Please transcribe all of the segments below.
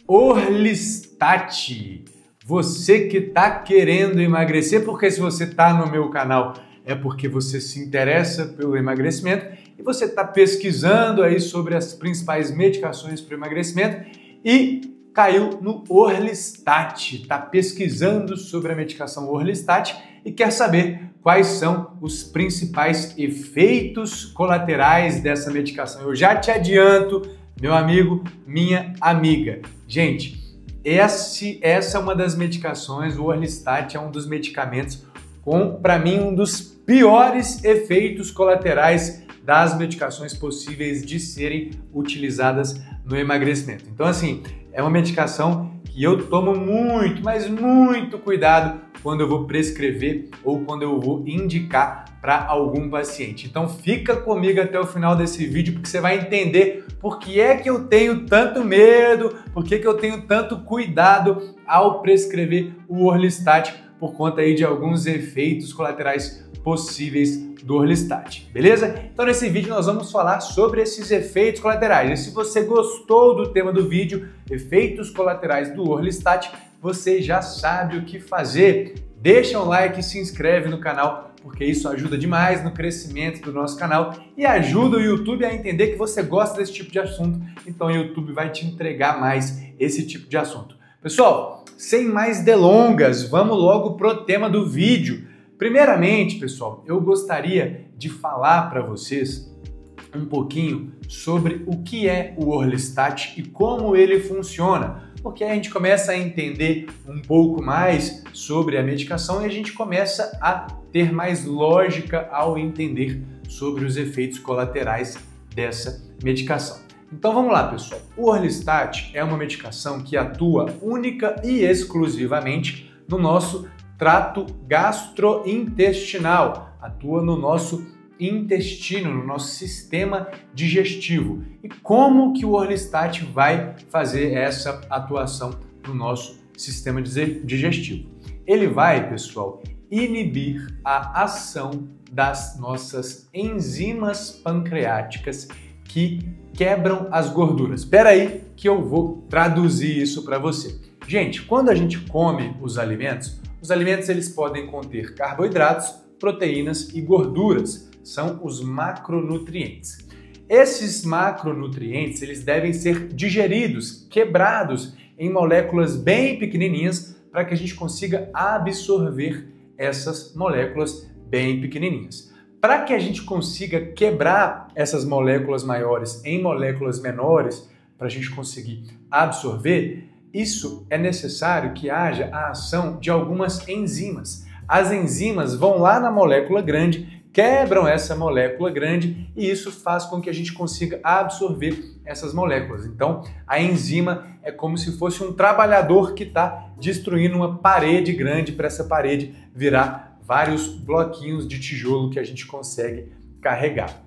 Orlistat, você que está querendo emagrecer, porque se você está no meu canal é porque você se interessa pelo emagrecimento e você está pesquisando aí sobre as principais medicações para o emagrecimento e caiu no Orlistat, está pesquisando sobre a medicação Orlistat e quer saber quais são os principais efeitos colaterais dessa medicação. Eu já te adianto, meu amigo, minha amiga. Gente, essa é uma das medicações, o Orlistat é um dos medicamentos com, para mim, um dos piores efeitos colaterais das medicações possíveis de serem utilizadas no emagrecimento. Então, assim, é uma medicação que eu tomo muito, mas muito cuidado quando eu vou prescrever ou quando eu vou indicar para algum paciente. Então fica comigo até o final desse vídeo porque você vai entender por que é que eu tenho tanto medo, por que eu tenho tanto cuidado ao prescrever o Orlistat por conta aí de alguns efeitos colaterais possíveis do Orlistat, beleza? Então nesse vídeo nós vamos falar sobre esses efeitos colaterais. E se você gostou do tema do vídeo, efeitos colaterais do Orlistat, você já sabe o que fazer. Deixa um like e se inscreve no canal, porque isso ajuda demais no crescimento do nosso canal e ajuda o YouTube a entender que você gosta desse tipo de assunto, então o YouTube vai te entregar mais esse tipo de assunto. Pessoal, sem mais delongas, vamos logo pro tema do vídeo. Primeiramente, pessoal, eu gostaria de falar para vocês um pouquinho sobre o que é o Orlistat e como ele funciona, porque aí a gente começa a entender um pouco mais sobre a medicação e a gente começa a ter mais lógica ao entender sobre os efeitos colaterais dessa medicação. Então vamos lá, pessoal. O Orlistat é uma medicação que atua única e exclusivamente no nosso trato gastrointestinal, atua no nosso intestino, no nosso sistema digestivo. E como que o Orlistat vai fazer essa atuação no nosso sistema digestivo? Ele vai, pessoal, inibir a ação das nossas enzimas pancreáticas que quebram as gorduras. Espera aí que eu vou traduzir isso para você. Gente, quando a gente come os alimentos eles podem conter carboidratos, proteínas e gorduras. São os macronutrientes. Esses macronutrientes eles devem ser digeridos, quebrados em moléculas bem pequenininhas para que a gente consiga absorver essas moléculas bem pequenininhas. Para que a gente consiga quebrar essas moléculas maiores em moléculas menores, para a gente conseguir absorver, isso é necessário que haja a ação de algumas enzimas. As enzimas vão lá na molécula grande, quebram essa molécula grande e isso faz com que a gente consiga absorver essas moléculas. Então, a enzima é como se fosse um trabalhador que está destruindo uma parede grande para essa parede virar vários bloquinhos de tijolo que a gente consegue carregar.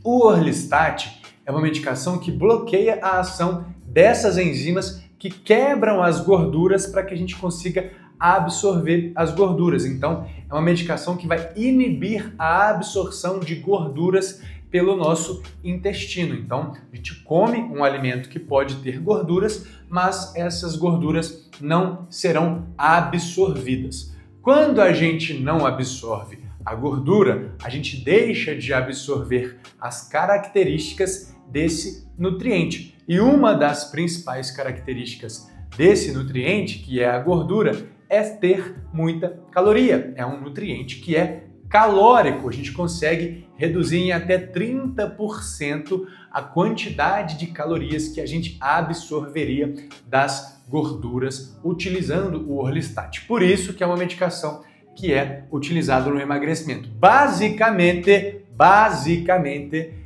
O Orlistat é uma medicação que bloqueia a ação dessas enzimas que quebram as gorduras para que a gente consiga absorver as gorduras. Então, é uma medicação que vai inibir a absorção de gorduras pelo nosso intestino. Então, a gente come um alimento que pode ter gorduras, mas essas gorduras não serão absorvidas. Quando a gente não absorve a gordura, a gente deixa de absorver as características desse nutriente. E uma das principais características desse nutriente, que é a gordura, é ter muita caloria. É um nutriente que é calórico. A gente consegue reduzir em até 30% a quantidade de calorias que a gente absorveria das gorduras utilizando o Orlistat. Por isso que é uma medicação que é utilizada no emagrecimento. Basicamente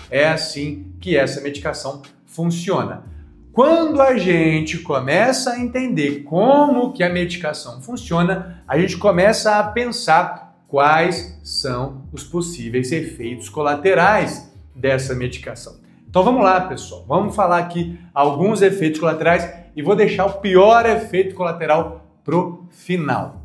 é assim que essa medicação funciona. Quando a gente começa a entender como que a medicação funciona, a gente começa a pensar quais são os possíveis efeitos colaterais dessa medicação. Então vamos lá, pessoal. Vamos falar aqui alguns efeitos colaterais e vou deixar o pior efeito colateral pro final.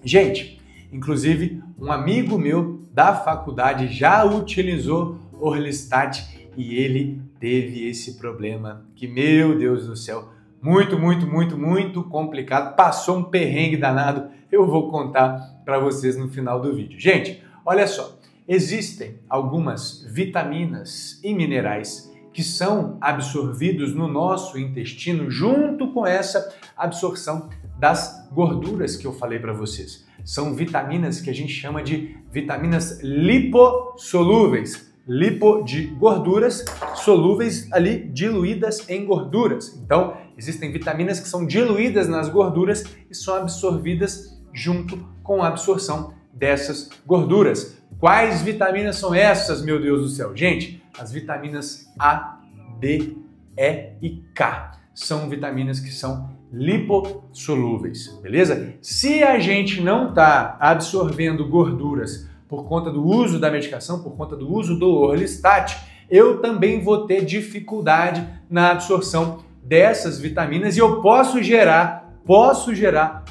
Gente, inclusive um amigo meu da faculdade já utilizou Orlistat e ele teve esse problema que, meu Deus do céu, muito complicado, passou um perrengue danado, eu vou contar para vocês no final do vídeo. Gente, olha só, existem algumas vitaminas e minerais que são absorvidos no nosso intestino junto com essa absorção das gorduras que eu falei para vocês. São vitaminas que a gente chama de vitaminas lipossolúveis. Lipo de gorduras, solúveis ali, diluídas em gorduras. Então, existem vitaminas que são diluídas nas gorduras e são absorvidas junto com a absorção dessas gorduras. Quais vitaminas são essas, meu Deus do céu? Gente, as vitaminas A, D, E e K são vitaminas que são lipossolúveis, beleza? Se a gente não está absorvendo gorduras por conta do uso da medicação, por conta do uso do Orlistat, eu também vou ter dificuldade na absorção dessas vitaminas e eu posso gerar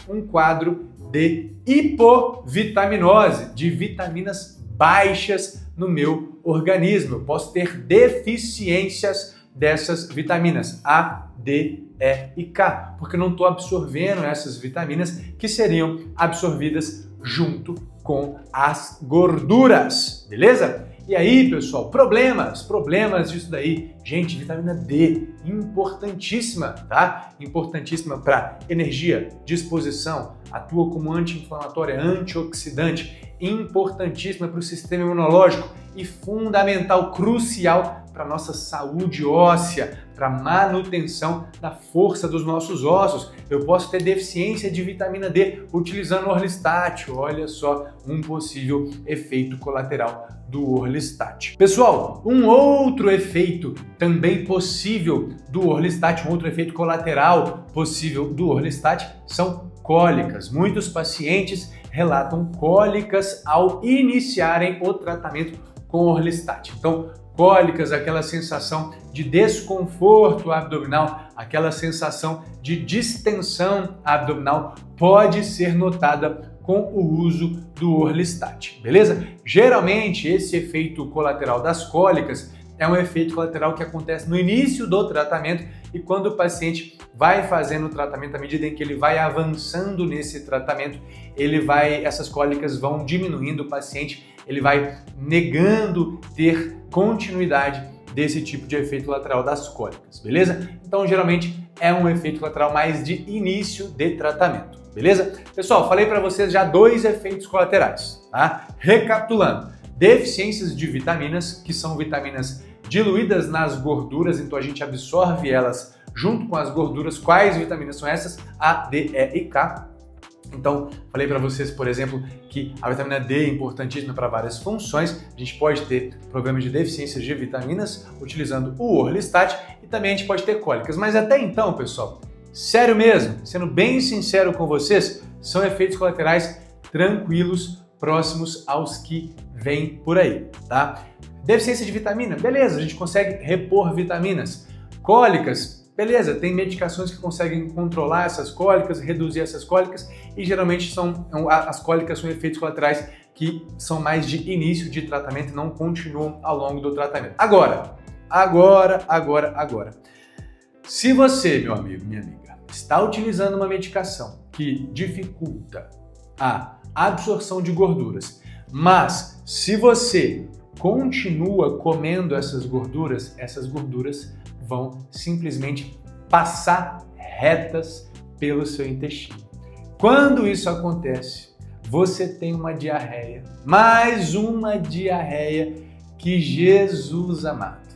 um quadro de hipovitaminose, de vitaminas baixas no meu organismo. Eu posso ter deficiências dessas vitaminas A, D, E e K, porque eu não estou absorvendo essas vitaminas que seriam absorvidas junto com as gorduras, beleza? E aí, pessoal, problemas disso daí. Gente, vitamina D, importantíssima, tá? Importantíssima para energia, disposição, atua como anti-inflamatória, antioxidante, importantíssima para o sistema imunológico e fundamental, crucial para a nossa saúde óssea, para a manutenção da força dos nossos ossos. Eu posso ter deficiência de vitamina D utilizando o Orlistat. Olha só um possível efeito colateral do Orlistat. Pessoal, um outro efeito também possível do Orlistat, um outro efeito colateral possível do Orlistat são cólicas. Muitos pacientes relatam cólicas ao iniciarem o tratamento com Orlistat. Então, cólicas, aquela sensação de desconforto abdominal, aquela sensação de distensão abdominal pode ser notada com o uso do Orlistat, beleza? Geralmente, esse efeito colateral das cólicas é um efeito colateral que acontece no início do tratamento e quando o paciente vai fazendo o tratamento, à medida em que ele vai avançando nesse tratamento, essas cólicas vão diminuindo, o paciente ele vai negando ter continuidade desse tipo de efeito colateral das cólicas, beleza? Então, geralmente, é um efeito colateral mais de início de tratamento, beleza? Pessoal, falei para vocês já 2 efeitos colaterais, tá? Recapitulando, deficiências de vitaminas, que são vitaminas diluídas nas gorduras, então a gente absorve elas junto com as gorduras. Quais vitaminas são essas? A, D, E e K. Então, falei para vocês, por exemplo, que a vitamina D é importantíssima para várias funções. A gente pode ter problemas de deficiência de vitaminas utilizando o Orlistat e também a gente pode ter cólicas. Mas até então, pessoal, sério mesmo, sendo bem sincero com vocês, são efeitos colaterais tranquilos, próximos aos que vêm por aí, tá? Deficiência de vitamina, beleza, a gente consegue repor vitaminas. Cólicas, beleza, tem medicações que conseguem controlar essas cólicas, reduzir essas cólicas e geralmente as cólicas são efeitos colaterais que são mais de início de tratamento e não continuam ao longo do tratamento. Agora. Se você, meu amigo, minha amiga, está utilizando uma medicação que dificulta a absorção de gorduras, mas se você continua comendo essas gorduras vão simplesmente passar retas pelo seu intestino. Quando isso acontece, você tem uma diarreia, mais uma diarreia que Jesus amado.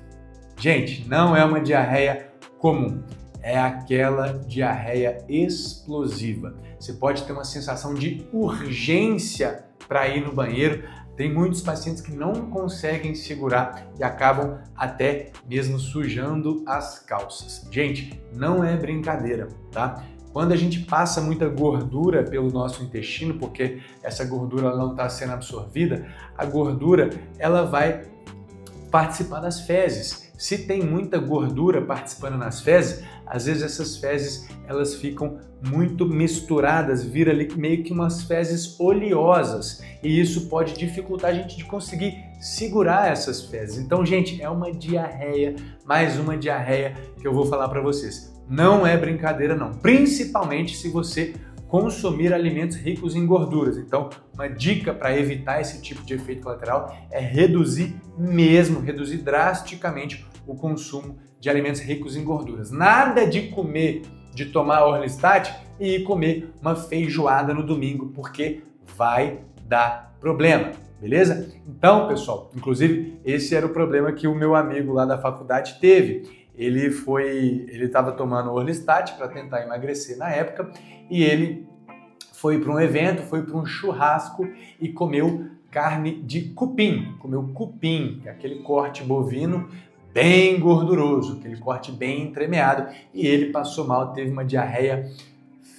Gente, não é uma diarreia comum, é aquela diarreia explosiva. Você pode ter uma sensação de urgência para ir no banheiro. Tem muitos pacientes que não conseguem segurar e acabam até mesmo sujando as calças. Gente, não é brincadeira, tá? Quando a gente passa muita gordura pelo nosso intestino, porque essa gordura não está sendo absorvida, a gordura ela vai participar das fezes. Se tem muita gordura participando nas fezes, às vezes essas fezes elas ficam muito misturadas, vira ali meio que umas fezes oleosas e isso pode dificultar a gente de conseguir segurar essas fezes. Então, gente, é uma diarreia, mais uma diarreia que eu vou falar para vocês. não é brincadeira não, principalmente se você consumir alimentos ricos em gorduras. Então, uma dica para evitar esse tipo de efeito colateral é reduzir drasticamente o consumo de alimentos ricos em gorduras. Nada de tomar Orlistat e ir comer uma feijoada no domingo, porque vai dar problema, beleza? Então, pessoal, inclusive esse era o problema que o meu amigo lá da faculdade teve. Ele estava tomando Orlistat para tentar emagrecer na época e ele foi para um evento, foi para um churrasco e comeu carne de cupim. Comeu cupim, que é aquele corte bovino bem gorduroso, aquele corte bem entremeado, e ele passou mal, teve uma diarreia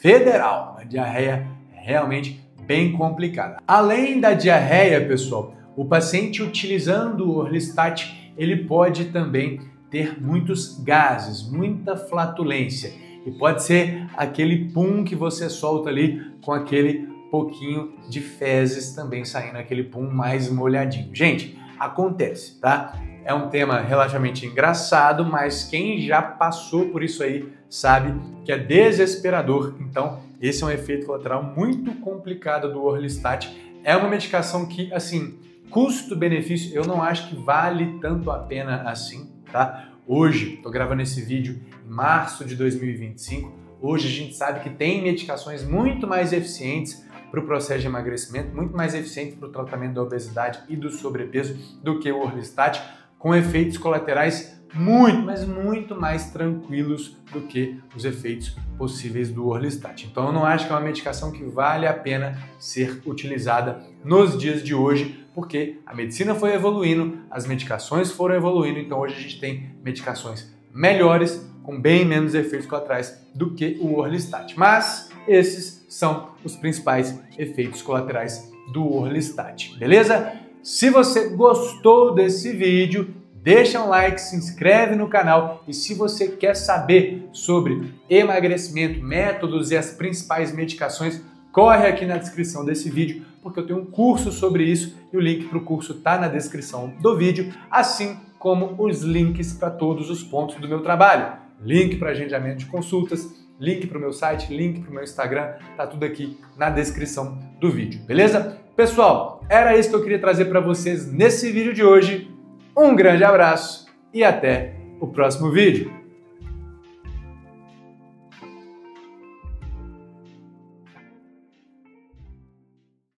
federal, uma diarreia realmente bem complicada. Além da diarreia, pessoal, o paciente utilizando o Orlistat, ele pode também ter muitos gases, muita flatulência. E pode ser aquele pum que você solta ali com aquele pouquinho de fezes também saindo, aquele pum mais molhadinho. Gente, acontece, tá? É um tema relativamente engraçado, mas quem já passou por isso aí sabe que é desesperador. Então, esse é um efeito colateral muito complicado do Orlistat. É uma medicação que, assim, custo-benefício, eu não acho que vale tanto a pena assim, tá? Hoje, estou gravando esse vídeo em março de 2025, hoje a gente sabe que tem medicações muito mais eficientes para o processo de emagrecimento, muito mais eficientes para o tratamento da obesidade e do sobrepeso do que o Orlistat, com efeitos colaterais muito, mas muito mais tranquilos do que os efeitos possíveis do Orlistat. Então eu não acho que é uma medicação que vale a pena ser utilizada nos dias de hoje, porque a medicina foi evoluindo, as medicações foram evoluindo, então hoje a gente tem medicações melhores, com bem menos efeitos colaterais do que o Orlistat. Mas esses são os principais efeitos colaterais do Orlistat, beleza? Se você gostou desse vídeo, deixa um like, se inscreve no canal e se você quer saber sobre emagrecimento, métodos e as principais medicações, corre aqui na descrição desse vídeo, porque eu tenho um curso sobre isso e o link para o curso está na descrição do vídeo, assim como os links para todos os pontos do meu trabalho. Link para agendamento de consultas, link para o meu site, link para o meu Instagram, tá tudo aqui na descrição do vídeo, beleza? Pessoal, era isso que eu queria trazer para vocês nesse vídeo de hoje. Um grande abraço e até o próximo vídeo.